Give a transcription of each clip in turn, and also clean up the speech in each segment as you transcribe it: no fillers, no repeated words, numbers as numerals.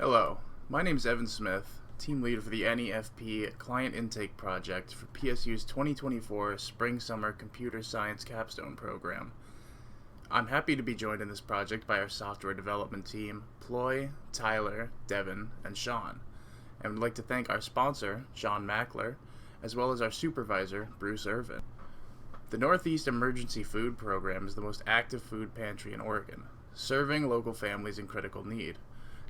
Hello, my name is Evan Smith, team lead for the NEFP Client Intake project for PSU's 2024 Spring-Summer Computer Science Capstone program. I'm happy to be joined in this project by our software development team, Ploy, Tyler, Devon, and Sean, and would like to thank our sponsor, John Mackler, as well as our supervisor, Bruce Irvin. The Northeast Emergency Food Program is the most active food pantry in Oregon, serving local families in critical need.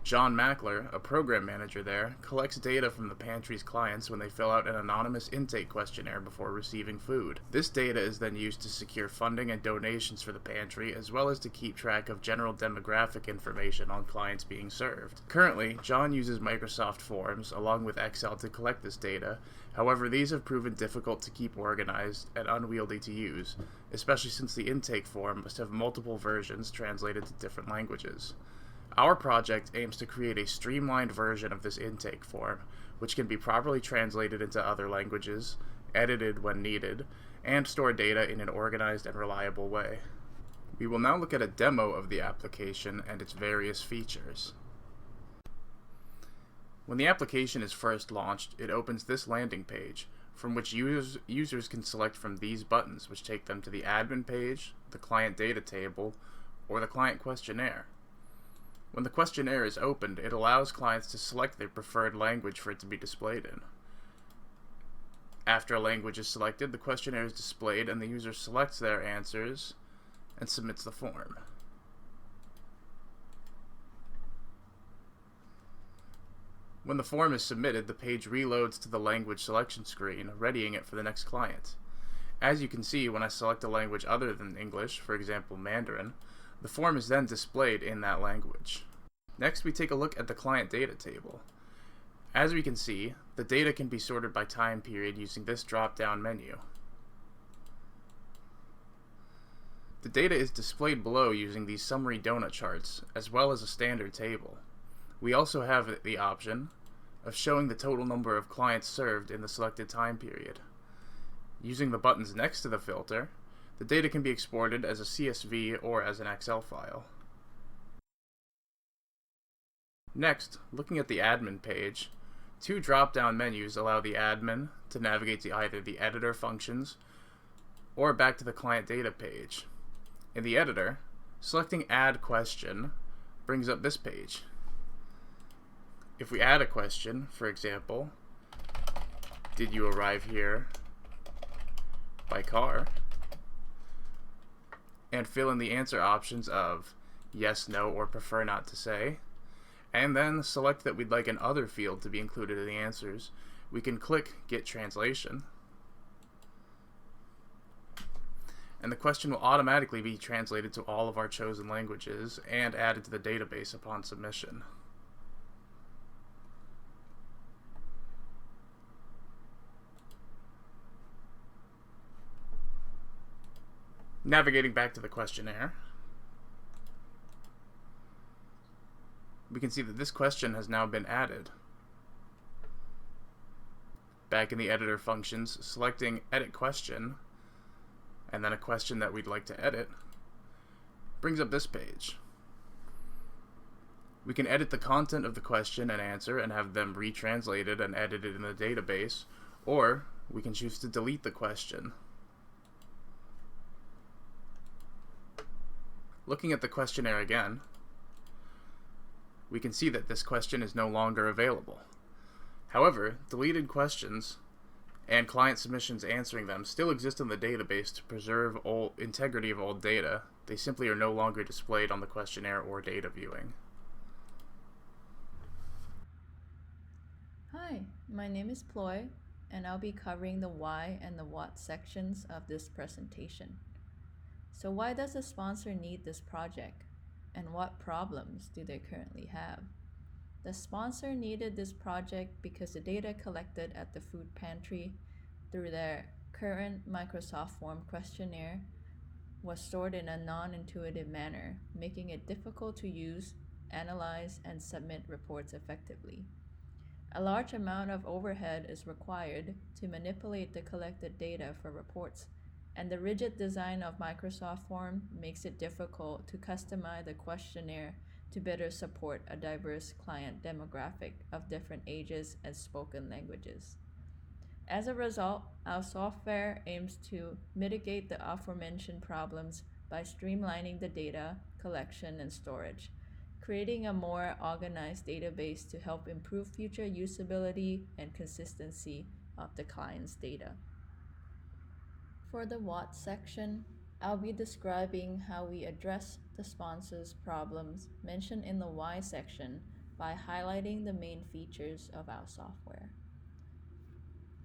John Mackler, a program manager there, collects data from the pantry's clients when they fill out an anonymous intake questionnaire before receiving food. This data is then used to secure funding and donations for the pantry, as well as to keep track of general demographic information on clients being served. Currently, John uses Microsoft Forms along with Excel to collect this data. However, these have proven difficult to keep organized and unwieldy to use, especially since the intake form must have multiple versions translated to different languages. Our project aims to create a streamlined version of this intake form, which can be properly translated into other languages, edited when needed, and store data in an organized and reliable way. We will now look at a demo of the application and its various features. When the application is first launched, it opens this landing page, from which users can select from these buttons, which take them to the admin page, the client data table, or the client questionnaire. When the questionnaire is opened, it allows clients to select their preferred language for it to be displayed in. After a language is selected, the questionnaire is displayed and the user selects their answers and submits the form. When the form is submitted, the page reloads to the language selection screen, readying it for the next client. As you can see, when I select a language other than English, for example Mandarin, the form is then displayed in that language. Next, we take a look at the client data table. As we can see, the data can be sorted by time period using this drop-down menu. The data is displayed below using these summary donut charts, as well as a standard table. We also have the option of showing the total number of clients served in the selected time period. Using the buttons next to the filter, the data can be exported as a CSV or as an Excel file. Next, looking at the admin page, two drop-down menus allow the admin to navigate to either the editor functions or back to the client data page. In the editor, selecting Add Question brings up this page. If we add a question, for example, did you arrive here by car? And fill in the answer options of yes, no, or prefer not to say, and then select that we'd like an other field to be included in the answers, we can click Get Translation, and the question will automatically be translated to all of our chosen languages and added to the database upon submission. Navigating back to the questionnaire, we can see that this question has now been added. Back in the editor functions, selecting Edit Question, and then a question that we'd like to edit, brings up this page. We can edit the content of the question and answer and have them retranslated and edited in the database, or we can choose to delete the question. Looking at the questionnaire again, we can see that this question is no longer available. However, deleted questions and client submissions answering them still exist in the database to preserve integrity of old data. They simply are no longer displayed on the questionnaire or data viewing. Hi, my name is Ploy, and I'll be covering the why and the what sections of this presentation. So why does the sponsor need this project, and what problems do they currently have? The sponsor needed this project because the data collected at the food pantry through their current Microsoft Form questionnaire was stored in a non-intuitive manner, making it difficult to use, analyze, and submit reports effectively. A large amount of overhead is required to manipulate the collected data for reports, and the rigid design of Microsoft Form makes it difficult to customize the questionnaire to better support a diverse client demographic of different ages and spoken languages. As a result, our software aims to mitigate the aforementioned problems by streamlining the data collection and storage, creating a more organized database to help improve future usability and consistency of the client's data. For the what section, I'll be describing how we address the sponsor's problems mentioned in the why section by highlighting the main features of our software.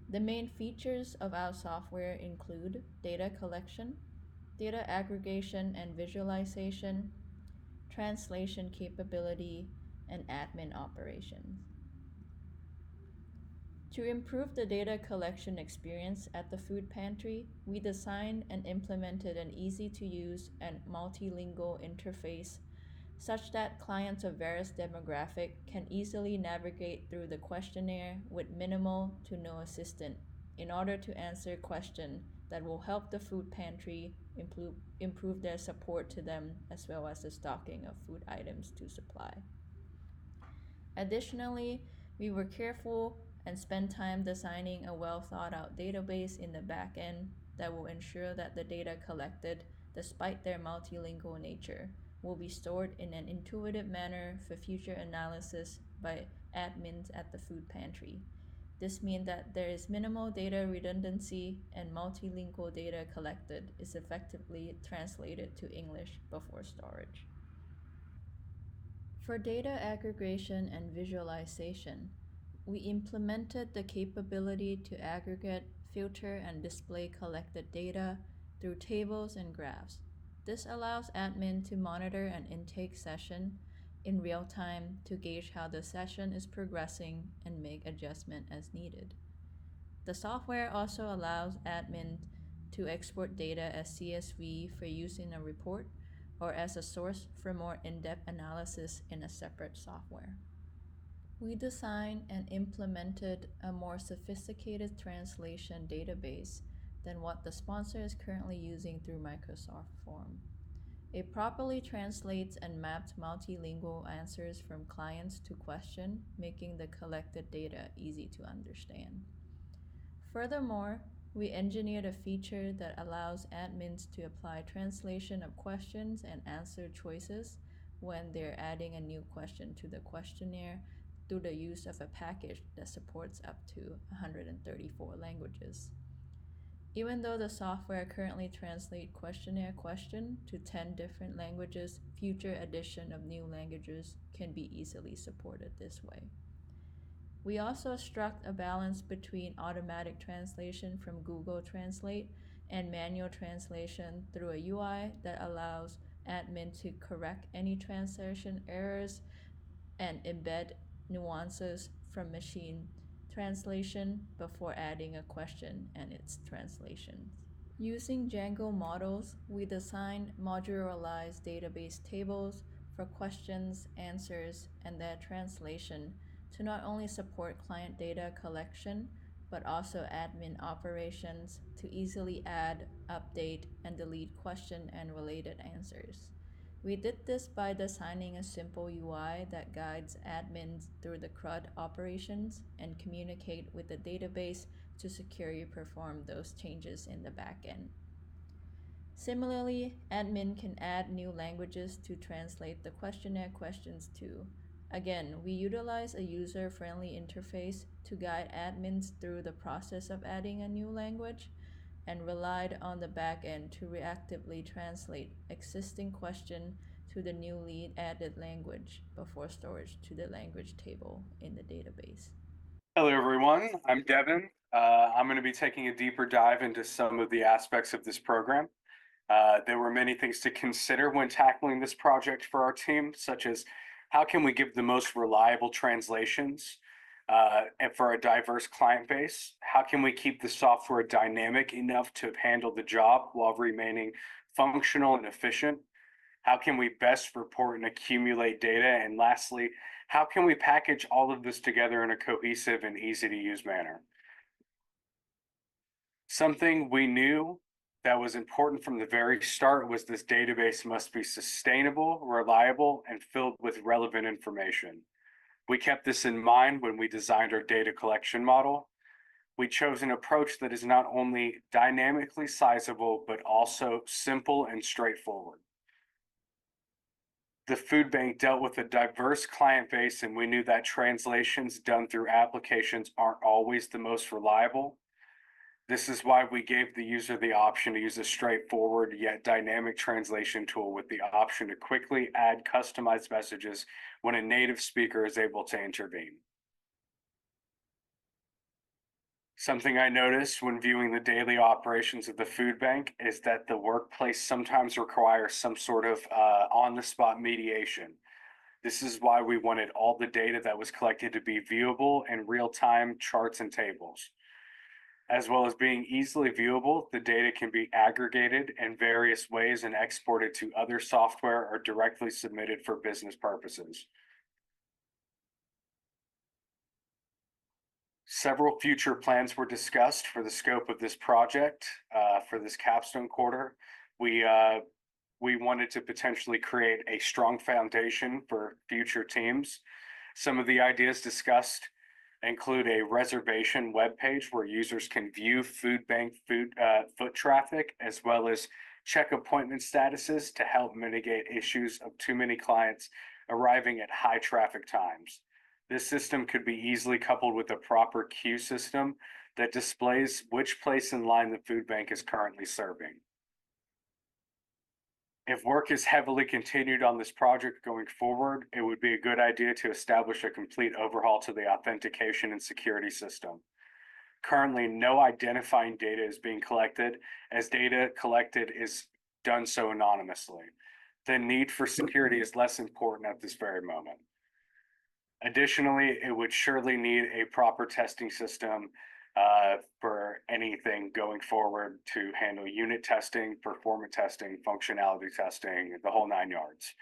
The main features of our software include data collection, data aggregation and visualization, translation capability, and admin operations. To improve the data collection experience at the food pantry, we designed and implemented an easy-to-use and multilingual interface such that clients of various demographics can easily navigate through the questionnaire with minimal to no assistance in order to answer questions that will help the food pantry improve their support to them as well as the stocking of food items to supply. Additionally, we were careful and spent time designing a well thought out database in the back end that will ensure that the data collected, despite their multilingual nature, will be stored in an intuitive manner for future analysis by admins at the food pantry. This means that there is minimal data redundancy and multilingual data collected is effectively translated to English before storage. For data aggregation and visualization, we implemented the capability to aggregate, filter, and display collected data through tables and graphs. This allows admin to monitor an intake session in real time to gauge how the session is progressing and make adjustment as needed. The software also allows admin to export data as CSV for use in a report or as a source for more in-depth analysis in a separate software. We designed and implemented a more sophisticated translation database than what the sponsor is currently using through Microsoft Form. It properly translates and maps multilingual answers from clients to question, making the collected data easy to understand. Furthermore, we engineered a feature that allows admins to apply translation of questions and answer choices when they're adding a new question to the questionnaire through the use of a package that supports up to 134 languages. Even though the software currently translates questionnaire question to 10 different languages, future addition of new languages can be easily supported this way. We also struck a balance between automatic translation from Google Translate and manual translation through a UI that allows admin to correct any translation errors and embed nuances from machine translation before adding a question and its translations. Using Django models, we designed modularized database tables for questions, answers, and their translation to not only support client data collection, but also admin operations to easily add, update, and delete question and related answers. We did this by designing a simple UI that guides admins through the CRUD operations and communicate with the database to securely perform those changes in the backend. Similarly, admin can add new languages to translate the questionnaire questions too. Again, we utilize a user-friendly interface to guide admins through the process of adding a new language and relied on the backend to reactively translate existing question to the newly added language before storage to the language table in the database. Hello, everyone. I'm Devon. I'm going to be taking a deeper dive into some of the aspects of this program. There were many things to consider when tackling this project for our team, such as how can we give the most reliable translations and for a diverse client base? How can we keep the software dynamic enough to handle the job while remaining functional and efficient? How can we best report and accumulate data? And lastly, how can we package all of this together in a cohesive and easy to use manner? Something we knew that was important from the very start was this database must be sustainable, reliable, and filled with relevant information. We kept this in mind when we designed our data collection model. We chose an approach that is not only dynamically sizable, but also simple and straightforward. The food bank dealt with a diverse client base, and we knew that translations done through applications aren't always the most reliable. This is why we gave the user the option to use a straightforward yet dynamic translation tool with the option to quickly add customized messages when a native speaker is able to intervene. Something I noticed when viewing the daily operations of the food bank is that the workplace sometimes requires some sort of on-the-spot mediation. This is why we wanted all the data that was collected to be viewable in real-time charts and tables. As well as being easily viewable, the data can be aggregated in various ways and exported to other software or directly submitted for business purposes. Several future plans were discussed for the scope of this project for this capstone quarter. We wanted to potentially create a strong foundation for future teams. Some of the ideas discussed include a reservation webpage where users can view food bank foot traffic, as well as check appointment statuses to help mitigate issues of too many clients arriving at high traffic times. This system could be easily coupled with a proper queue system that displays which place in line the food bank is currently serving. If work is heavily continued on this project going forward, it would be a good idea to establish a complete overhaul to the authentication and security system. Currently, no identifying data is being collected, as data collected is done so anonymously. The need for security is less important at this very moment. Additionally, it would surely need a proper testing system for anything going forward to handle unit testing, performance testing, functionality testing, the whole 9 yards.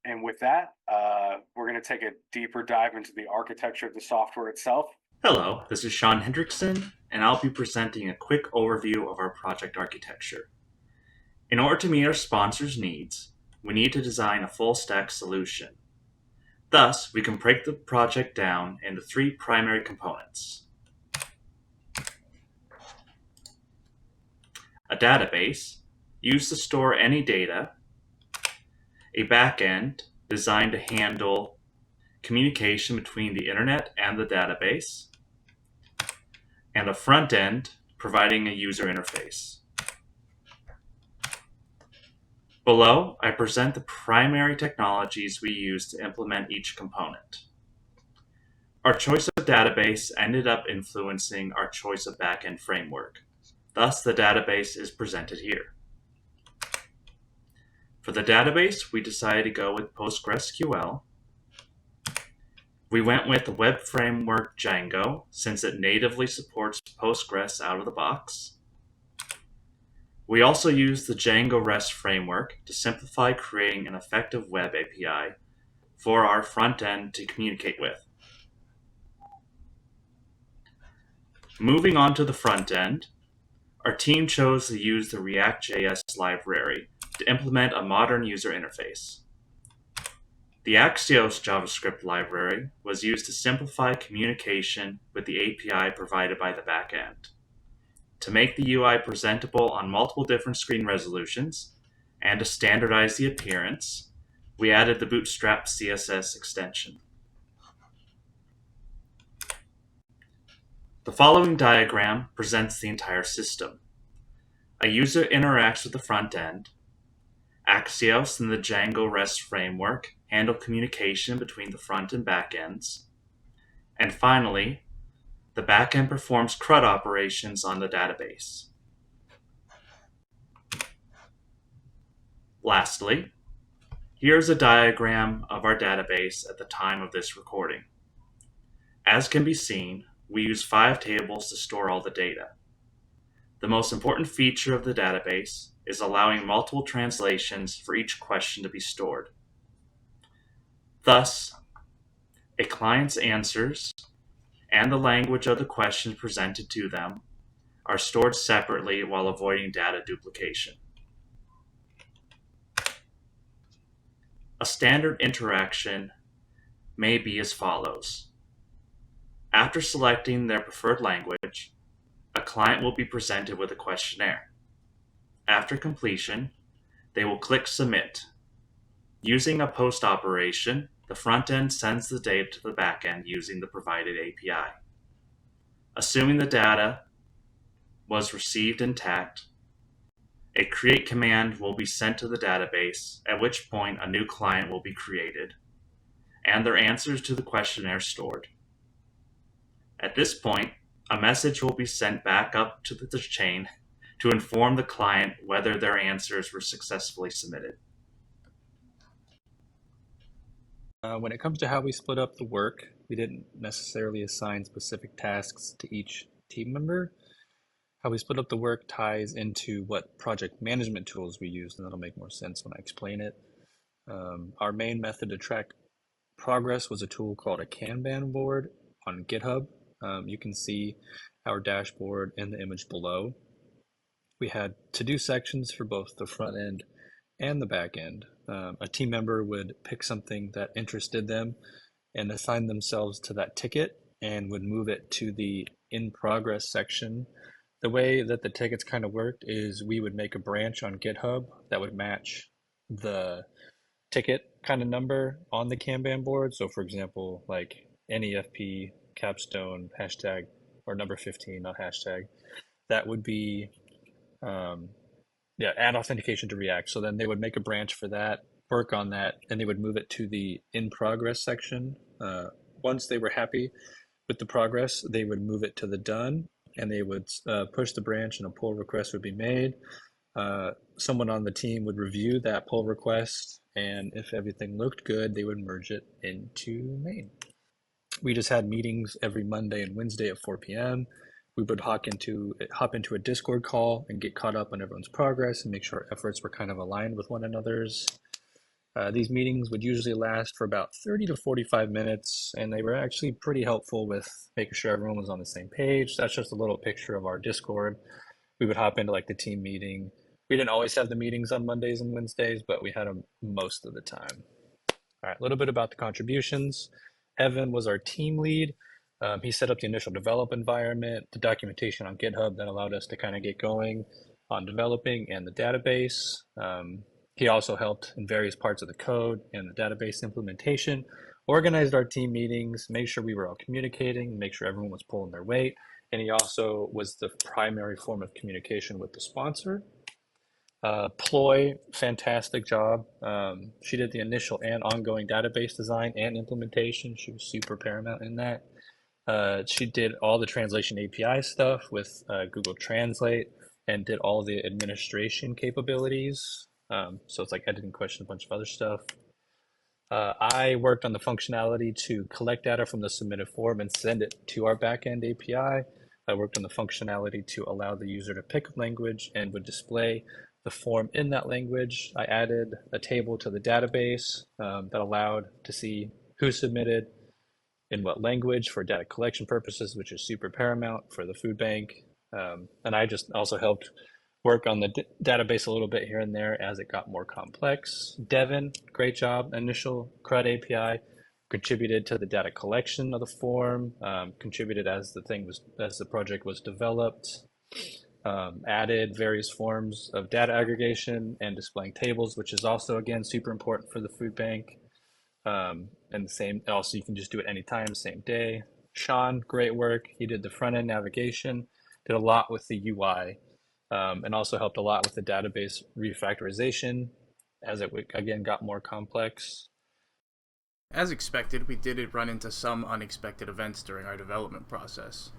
And with that, we're going to take a deeper dive into the architecture of the software itself. Hello, this is Sean Hendrickson, and I'll be presenting a quick overview of our project architecture. In order to meet our sponsors' needs, we need to design a full-stack solution. Thus, we can break the project down into 3 primary components: a database, used to store any data; a backend, designed to handle communication between the internet and the database; and a front end, providing a user interface. Below, I present the primary technologies we use to implement each component. Our choice of database ended up influencing our choice of backend framework. Thus, the database is presented here. For the database, we decided to go with PostgreSQL. We went with the web framework Django, since it natively supports Postgres out of the box. We also used the Django REST framework to simplify creating an effective web API for our front end to communicate with. Moving on to the front end, our team chose to use the React.js library to implement a modern user interface. The Axios JavaScript library was used to simplify communication with the API provided by the backend. To make the UI presentable on multiple different screen resolutions, and to standardize the appearance, we added the Bootstrap CSS extension. The following diagram presents the entire system. A user interacts with the front end. Axios and the Django REST framework handle communication between the front and back ends. And finally, the backend performs CRUD operations on the database. Lastly, here's a diagram of our database at the time of this recording. As can be seen, we use 5 tables to store all the data. The most important feature of the database is allowing multiple translations for each question to be stored. Thus, a client's answers and the language of the question presented to them are stored separately while avoiding data duplication. A standard interaction may be as follows. After selecting their preferred language, a client will be presented with a questionnaire. After completion, they will click Submit. Using a post operation, the front end sends the data to the back end using the provided API. Assuming the data was received intact, a create command will be sent to the database, at which point a new client will be created, and their answers to the questionnaire stored. At this point, a message will be sent back up to the chain to inform the client whether their answers were successfully submitted. When it comes to how we split up the work, we didn't necessarily assign specific tasks to each team member. How we split up the work ties into what project management tools we used, and that'll make more sense when I explain it. Our main method to track progress was a tool called a Kanban board on GitHub. You can see our dashboard in the image below. We had to-do sections for both the front end and the back end. A team member would pick something that interested them and assign themselves to that ticket and would move it to the in progress section. The way that the tickets kind of worked is we would make a branch on GitHub that would match the ticket kind of number on the Kanban board. So for example, like NEFP, Capstone, hashtag, or number 15, not hashtag, that would be, add authentication to React. So then they would make a branch for that, work on that, and they would move it to the in progress section. Once they were happy with the progress, they would move it to the done, and they would push the branch and a pull request would be made. Someone on the team would review that pull request, and if everything looked good, they would merge it into main. We just had meetings every Monday and Wednesday at 4 p.m. We would hop into a Discord call and get caught up on everyone's progress and make sure our efforts were kind of aligned with one another's. These meetings would usually last for about 30 to 45 minutes, and they were actually pretty helpful with making sure everyone was on the same page. That's just a little picture of our Discord. We would hop into like the team meeting. We didn't always have the meetings on Mondays and Wednesdays, but we had them most of the time. All right, a little bit about the contributions. Evan was our team lead. He set up the initial develop environment, the documentation on GitHub that allowed us to kind of get going on developing and the database. He also helped in various parts of the code and the database implementation, organized our team meetings, made sure we were all communicating, make sure everyone was pulling their weight. And he also was the primary form of communication with the sponsor. Ploy, fantastic job. She did the initial and ongoing database design and implementation. She was super paramount in that. She did all the translation API stuff with Google Translate and did all the administration capabilities. So it's like editing questions, a bunch of other stuff. I worked on the functionality to collect data from the submitted form and send it to our backend API. I worked on the functionality to allow the user to pick a language and would display the form in that language. I added a table to the database that allowed to see who submitted in what language for data collection purposes, which is super paramount for the food bank. And I just also helped work on the database a little bit here and there as it got more complex. Devon, great job. Initial CRUD API contributed to the data collection of the form, contributed as the project was developed, added various forms of data aggregation and displaying tables, which is also again super important for the food bank. And the same, also you can just do it anytime, same day. Sean, great work. He did the front end navigation, did a lot with the UI, and also helped a lot with the database refactorization as it again got more complex. As expected, we did run into some unexpected events during our development process.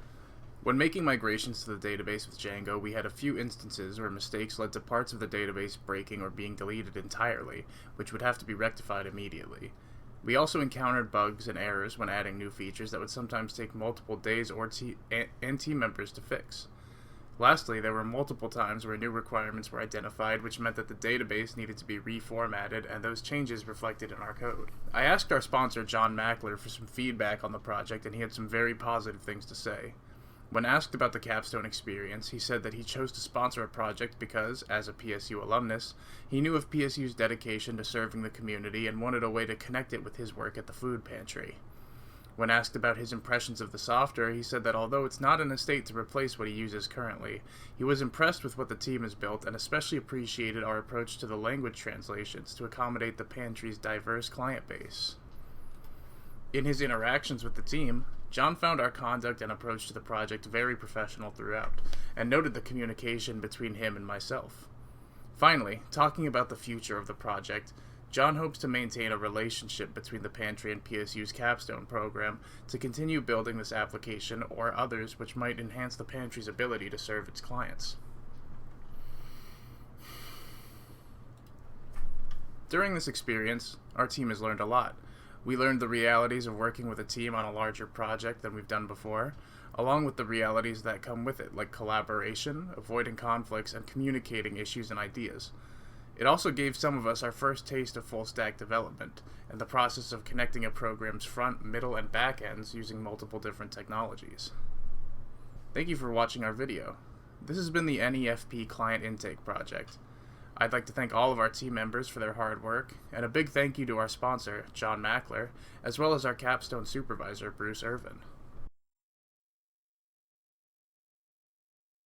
When making migrations to the database with Django, we had a few instances where mistakes led to parts of the database breaking or being deleted entirely, which would have to be rectified immediately. We also encountered bugs and errors when adding new features that would sometimes take multiple days and team members to fix. Lastly, there were multiple times where new requirements were identified, which meant that the database needed to be reformatted, and those changes reflected in our code. I asked our sponsor, John Mackler, for some feedback on the project, and he had some very positive things to say. When asked about the Capstone experience, he said that he chose to sponsor a project because, as a PSU alumnus, he knew of PSU's dedication to serving the community and wanted a way to connect it with his work at the food pantry. When asked about his impressions of the software, he said that although it's not in a state to replace what he uses currently, he was impressed with what the team has built and especially appreciated our approach to the language translations to accommodate the pantry's diverse client base. In his interactions with the team, John found our conduct and approach to the project very professional throughout, and noted the communication between him and myself. Finally, talking about the future of the project, John hopes to maintain a relationship between the pantry and PSU's Capstone program to continue building this application or others which might enhance the pantry's ability to serve its clients. During this experience, our team has learned a lot. We learned the realities of working with a team on a larger project than we've done before, along with the realities that come with it, like collaboration, avoiding conflicts, and communicating issues and ideas. It also gave some of us our first taste of full-stack development, and the process of connecting a program's front, middle, and back ends using multiple different technologies. Thank you for watching our video. This has been the NEFP Client Intake project. I'd like to thank all of our team members for their hard work, and a big thank you to our sponsor, John Mackler, as well as our Capstone supervisor, Bruce Irvin.